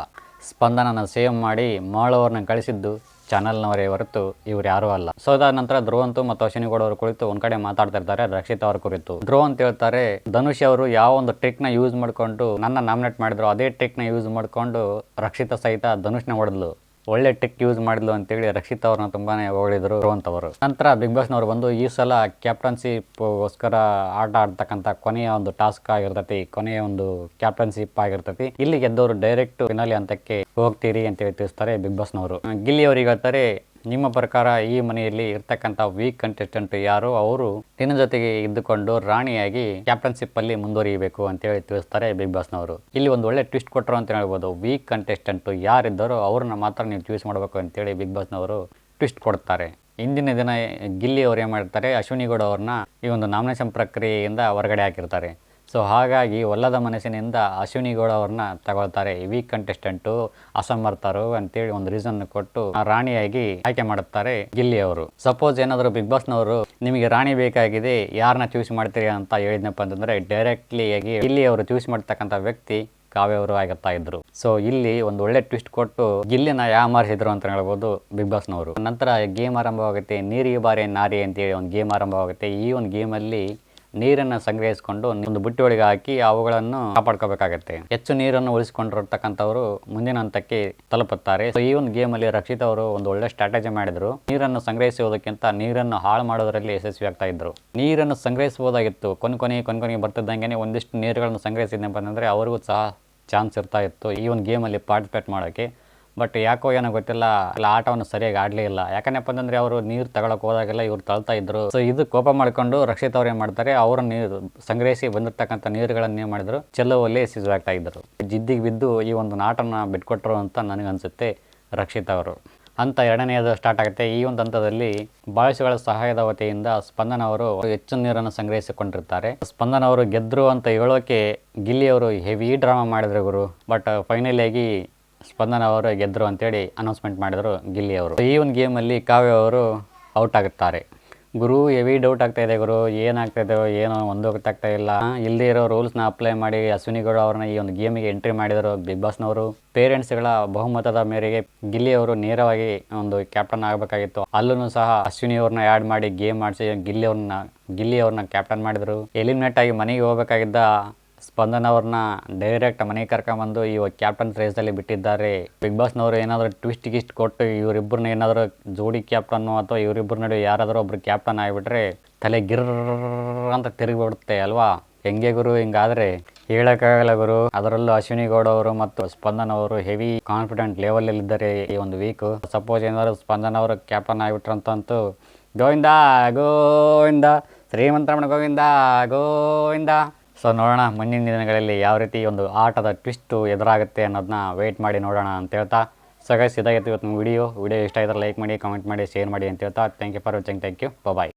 ಸ್ಪಂದನನ ಸೇವ್ ಮಾಡಿ ಮಾಳುವವ್ರನ್ನ ಕಳಿಸಿದ್ದು ಚಾನಲ್ನವರೇ ಹೊರತು ಇವ್ರು ಯಾರೂ ಅಲ್ಲ. ಸೊ ಅದಾದ ನಂತರ ಧ್ರುವಂತ್ ಮತ್ತು ಅಶ್ವಿನಿ ಗೌಡ ಅವರು ಕುರಿತು ಒಂದ್ ಕಡೆ ಮಾತಾಡ್ತಾ ಇರ್ತಾರೆ ರಕ್ಷಿತಾ ಅವರ ಕುರಿತು. ಧ್ರುವಂತ್ ಹೇಳ್ತಾರೆ, ಧನುಷ್ ಅವರು ಯಾವ ಒಂದು ಟ್ರಿಕ್ ನ ಯೂಸ್ ಮಾಡ್ಕೊಂಡು ನನ್ನ ನಾಮಿನೇಟ್ ಮಾಡಿದ್ರು, ಅದೇ ಟ್ರಿಕ್ ನ ಯೂಸ್ ಮಾಡ್ಕೊಂಡು ರಕ್ಷಿತಾ ಸಹಿತ ಧನುಷ್ನ ಹೊಡೆದ್ಲು. ಒಳ್ಳೆ ಟ್ರಿಕ್ ಯೂಸ್ ಮಾಡಿದ್ಲು ಅಂತೇಳಿ ರಕ್ಷಿತಾ ಅವ್ರನ್ನ ತುಂಬಾನೇ ಹೊಗಳಿದ್ರು ಧ್ರುವಂತ್ ಅವರು. ನಂತರ ಬಿಗ್ ಬಾಸ್ ನವರು ಬಂದು ಈ ಸಲ ಕ್ಯಾಪ್ಟನ್ಶಿಪ್ಗೋಸ್ಕರ ಆಟ ಆಡ್ತಕ್ಕಂಥ ಕೊನೆಯ ಒಂದು ಟಾಸ್ಕ್ ಆಗಿರ್ತೈತಿ, ಕೊನೆಯ ಒಂದು ಕ್ಯಾಪ್ಟನ್ಶಿಪ್ ಆಗಿರ್ತೈತಿ. ಇಲ್ಲಿ ಗೆದ್ದವರು ಡೈರೆಕ್ಟ್ ಫಿನಾಲಿ ಹಂತಕ್ಕೆ ಹೋಗ್ತೀರಿ ಅಂತೇಳಿ ತಿಳಿಸ್ತಾರೆ ಬಿಗ್ ಬಾಸ್ ನವರು. ಗಿಲ್ಲಿ ಅವರಿಗೆ ಹೇಳ್ತಾರೆ, ನಿಮ್ಮ ಪ್ರಕಾರ ಈ ಮನೆಯಲ್ಲಿ ಇರ್ತಕ್ಕಂಥ ವೀಕ್ ಕಂಟೆಸ್ಟೆಂಟ್ ಯಾರು, ಅವರು ನಿನ್ನ ಜೊತೆಗೆ ಇದ್ದುಕೊಂಡು ರಾಣಿಯಾಗಿ ಕ್ಯಾಪ್ಟನ್ಶಿಪ್ ಅಲ್ಲಿ ಮುಂದುವರಿಯಬೇಕು ಅಂತೇಳಿ ತಿಳಿಸ್ತಾರೆ ಬಿಗ್ ಬಾಸ್ ನವರು. ಇಲ್ಲಿ ಒಂದು ಒಳ್ಳೆ ಟ್ವಿಸ್ಟ್ ಕೊಟ್ಟರು ಅಂತ ಹೇಳ್ಬೋದು. ವೀಕ್ ಕಂಟೆಸ್ಟೆಂಟ್ ಯಾರಿದ್ದಾರೋ ಅವ್ರನ್ನ ಮಾತ್ರ ನೀವು ಚೂಸ್ ಮಾಡಬೇಕು ಅಂತೇಳಿ ಬಿಗ್ ಬಾಸ್ ನವರು ಟ್ವಿಸ್ಟ್ ಕೊಡ್ತಾರೆ. ಇಂದಿನ ದಿನ ಗಿಲ್ಲಿ ಅವ್ರು ಏನು ಮಾಡಿರ್ತಾರೆ, ಅಶ್ವಿನಿ ಗೌಡ ಅವ್ರನ್ನ ಈ ಒಂದು ನಾಮಿನೇಷನ್ ಪ್ರಕ್ರಿಯೆಯಿಂದ ಹೊರಗಡೆ ಹಾಕಿರ್ತಾರೆ. ಸೊ ಹಾಗಾಗಿ ಒಲ್ಲದ ಮನಸ್ಸಿನಿಂದ ಅಶ್ವಿನಿ ಗೌಡ ಅವ್ರನ್ನ ತಗೊಳ್ತಾರೆ. ವೀಕ್ ಕಂಟೆಸ್ಟೆಂಟು, ಅಸಮರ್ಥರು ಅಂತೇಳಿ ಒಂದು ರೀಸನ್ ಕೊಟ್ಟು ರಾಣಿಯಾಗಿ ಆಯ್ಕೆ ಮಾಡುತ್ತಾರೆ ಗಿಲ್ಲಿ ಅವರು. ಸಪೋಸ್ ಏನಾದರೂ ಬಿಗ್ ಬಾಸ್ನವರು ನಿಮಗೆ ರಾಣಿ ಬೇಕಾಗಿದೆ, ಯಾರನ್ನ ಚೂಸ್ ಮಾಡ್ತೀರಿ ಅಂತ ಹೇಳಿದ್ನಪ್ಪ ಅಂತಂದ್ರೆ ಡೈರೆಕ್ಟ್ಲಿ ಆಗಿ ಗಿಲ್ಲಿ ಅವರು ಚೂಸ್ ಮಾಡ್ತಕ್ಕಂಥ ವ್ಯಕ್ತಿ ಕಾವ್ಯ ಅವರು ಆಗುತ್ತಾ ಇದ್ರು. ಸೊ ಇಲ್ಲಿ ಒಂದು ಒಳ್ಳೆ ಟ್ವಿಸ್ಟ್ ಕೊಟ್ಟು ಗಿಲ್ಲಿನ ಯಾಮಾರಿಸಿದ್ರು ಅಂತ ಹೇಳ್ಬೋದು ಬಿಗ್ ಬಾಸ್ನವರು. ನಂತರ ಗೇಮ್ ಆರಂಭವಾಗುತ್ತೆ. ನೀರಿಗೆ ಬಾರಿ ನಾರಿ ಅಂತೇಳಿ ಒಂದು ಗೇಮ್ ಆರಂಭವಾಗುತ್ತೆ. ಈ ಒಂದು ಗೇಮಲ್ಲಿ ನೀರನ್ನು ಸಂಗ್ರಹಿಸಿಕೊಂಡು ಒಂದು ಬುಟ್ಟಿ ಒಳಗೆ ಹಾಕಿ ಅವುಗಳನ್ನು ಕಾಪಾಡ್ಕೋಬೇಕಾಗತ್ತೆ. ಹೆಚ್ಚು ನೀರನ್ನು ಉಳಿಸಿಕೊಂಡಿರ್ತಕ್ಕಂಥವ್ರು ಮುಂದಿನ ಹಂತಕ್ಕೆ ತಲುಪುತ್ತಾರೆ. ಸೊ ಈ ಒಂದು ಗೇಮ್ ಅಲ್ಲಿ ರಕ್ಷಿತಾ ಅವರು ಒಂದು ಒಳ್ಳೆ ಸ್ಟ್ರಾಟಜಿ ಮಾಡಿದ್ರು. ನೀರನ್ನು ಸಂಗ್ರಹಿಸುವುದಕ್ಕಿಂತ ನೀರನ್ನು ಹಾಳು ಮಾಡೋದರಲ್ಲಿ ಯಶಸ್ವಿ ಆಗ್ತಾ ಇದ್ರು. ನೀರನ್ನು ಸಂಗ್ರಹಿಸಬಹುದಾಗಿತ್ತು, ಕೊನೆಗೆ ಬರ್ತಿದ್ದಂಗೆ ಒಂದಿಷ್ಟು ನೀರುಗಳನ್ನು ಸಂಗ್ರಹಿಸಿದ್ನಪ್ಪ ಅಂತಂದ್ರೆ ಅವ್ರಿಗೂ ಸಹ ಚಾನ್ಸ್ ಇರ್ತಾ ಇತ್ತು ಈ ಒಂದು ಗೇಮಲ್ಲಿ ಪಾರ್ಟಿಸಿಪೇಟ್ ಮಾಡೋಕ್ಕೆ. ಬಟ್ ಯಾಕೋ ಏನೋ ಗೊತ್ತಿಲ್ಲ ಆಟವನ್ನು ಸರಿಯಾಗಿ ಆಡಲೇ ಇಲ್ಲ. ಯಾಕಂದಪ್ಪ ಅಂತಂದರೆ ಅವರು ನೀರು ತಗೊಳಕ್ಕೆ ಹೋದಾಗೆಲ್ಲ ಇವ್ರು ತಳ್ತಾ ಇದ್ರು. ಸೊ ಇದು ಕೋಪ ಮಾಡಿಕೊಂಡು ರಕ್ಷಿತ್ ಅವ್ರು ಏನು ಮಾಡ್ತಾರೆ, ಅವರ ನೀರು ಸಂಗ್ರಹಿಸಿ ಬಂದಿರ್ತಕ್ಕಂಥ ನೀರುಗಳನ್ನು ಏನು ಮಾಡಿದ್ರು, ಚೆಲ್ಲುವಲ್ಲಿ ಸಿಜುವಾಗ್ತಾ ಇದ್ದರು. ಜಿದ್ದಿಗೆ ಬಿದ್ದು ಈ ಒಂದು ನಾಟನ್ನು ಬಿಟ್ಕೊಟ್ರು ಅಂತ ನನಗನ್ಸುತ್ತೆ ರಕ್ಷಿತ್ ಅವರು. ಹಂತ ಎರಡನೆಯದು ಸ್ಟಾರ್ಟ್ ಆಗುತ್ತೆ. ಈ ಒಂದು ಹಂತದಲ್ಲಿ ಬಾಯ್ಸ್ಗಳ ಸಹಾಯದ ವತಿಯಿಂದ ಸ್ಪಂದನ್ ಅವರು ಹೆಚ್ಚು ನೀರನ್ನು ಸಂಗ್ರಹಿಸಿಕೊಂಡಿರ್ತಾರೆ. ಸ್ಪಂದನ್ ಅವರು ಗೆದ್ರು ಅಂತ ಹೇಳೋಕೆ ಗಿಲ್ಲಿ ಅವರು ಹೆವಿ ಡ್ರಾಮಾ ಮಾಡಿದ್ರು ಗುರು. ಬಟ್ ಫೈನಲಿಯಾಗಿ ಸ್ಪಂದನ್ ಅವರು ಗೆದ್ರು ಅಂತೇಳಿ ಅನೌನ್ಸ್ಮೆಂಟ್ ಮಾಡಿದರು ಗಿಲ್ಲಿ ಅವರು. ಈ ಒಂದು ಗೇಮಲ್ಲಿ ಕಾವ್ಯ ಅವರು ಔಟ್ ಆಗುತ್ತಾರೆ. ಗುರು ಹೆವಿ ಡೌಟ್ ಆಗ್ತಾ ಇದೆ ಗುರು, ಏನಾಗ್ತಾಯಿದೆ ಏನೋ ಒಂದು ಗೊತ್ತಾಗ್ತಾ ಇಲ್ಲ. ಇಲ್ಲದೇ ಇರೋ ರೂಲ್ಸ್ನ ಅಪ್ಲೈ ಮಾಡಿ ಅಶ್ವಿನಿ ಗೌಡ ಅವ್ರನ್ನ ಈ ಒಂದು ಗೇಮಿಗೆ ಎಂಟ್ರಿ ಮಾಡಿದರು ಬಿಗ್ ಬಾಸ್ನವರು. ಪೇರೆಂಟ್ಸ್ಗಳ ಬಹುಮತದ ಮೇರೆಗೆ ಗಿಲ್ಲಿ ಅವರು ನೇರವಾಗಿ ಒಂದು ಕ್ಯಾಪ್ಟನ್ ಆಗಬೇಕಾಗಿತ್ತು. ಅಲ್ಲೂ ಸಹ ಅಶ್ವಿನಿ ಅವ್ರನ್ನ ಆ್ಯಡ್ ಮಾಡಿ ಗೇಮ್ ಮಾಡಿಸಿ ಗಿಲ್ಲಿ ಅವ್ರನ್ನ ಕ್ಯಾಪ್ಟನ್ ಮಾಡಿದರು. ಎಲಿಮಿನೇಟ್ ಆಗಿ ಮನೆಗೆ ಹೋಗಬೇಕಾಗಿದ್ದ ಸ್ಪಂದನ್ ಅವ್ರನ್ನ ಡೈರೆಕ್ಟ್ ಮನೆಗೆ ಕರ್ಕೊಂಬಂದು ಇವಾಗ ಕ್ಯಾಪ್ಟನ್ ರೇಸ್ದಲ್ಲಿ ಬಿಟ್ಟಿದ್ದಾರೆ. ಬಿಗ್ ಬಾಸ್ನವರು ಏನಾದರೂ ಟ್ವಿಸ್ಟ್ ಗಿಸ್ಟ್ ಕೊಟ್ಟು ಇವರಿಬ್ಬರನ್ನ ಏನಾದರೂ ಜೋಡಿ ಕ್ಯಾಪ್ಟನ್ನು ಅಥವಾ ಇವರಿಬ್ಬರ ನಡುವೆ ಯಾರಾದರೂ ಒಬ್ರು ಕ್ಯಾಪ್ಟನ್ ಆಗಿಬಿಟ್ರೆ ತಲೆ ಗಿರ್ ಅಂತ ತಿರುಗಿಬಿಡುತ್ತೆ ಅಲ್ವಾ. ಹೆಂಗೆ ಗುರು ಹಿಂಗಾದರೆ ಹೇಳೋಕ್ಕಾಗಲ್ಲ ಗುರು. ಅದರಲ್ಲೂ ಅಶ್ವಿನಿ ಗೌಡ ಅವರು ಮತ್ತು ಸ್ಪಂದನ್ ಅವರು ಹೆವಿ ಕಾನ್ಫಿಡೆಂಟ್ ಲೆವೆಲಲ್ಲಿದ್ದಾರೆ ಈ ಒಂದು ವೀಕು. ಸಪೋಸ್ ಏನಾದರೂ ಸ್ಪಂದನ್ ಅವರು ಕ್ಯಾಪ್ಟನ್ ಆಗಿಬಿಟ್ರಂತಂತೂ ಗೋವಿಂದ ಗೋವಿಂದ ಶ್ರೀಮಂತರಮಣ ಗೋವಿಂದ ಗೋವಿಂದ. ಸೊ ನೋಡೋಣ ಮುಂದಿನ ದಿನಗಳಲ್ಲಿ ಯಾವ ರೀತಿ ಒಂದು ಆಟದ ಟ್ವಿಸ್ಟು ಎದುರಾಗುತ್ತೆ ಅನ್ನೋದನ್ನ ವೆಯ್ಟ್ ಮಾಡಿ ನೋಡೋಣ ಅಂತ ಹೇಳ್ತಾ. ಸೊ ಗೈಸ್ ಇದಾಗಿತ್ತು ಇವತ್ತು ವಿಡಿಯೋ ಇಷ್ಟ ಆಯಿದ್ರೆ ಲೈಕ್ ಮಾಡಿ, ಕಮೆಂಟ್ ಮಾಡಿ, ಶೇರ್ ಮಾಡಿ ಅಂತ ಹೇಳ್ತಾ thank you for watching. Thank you, bye.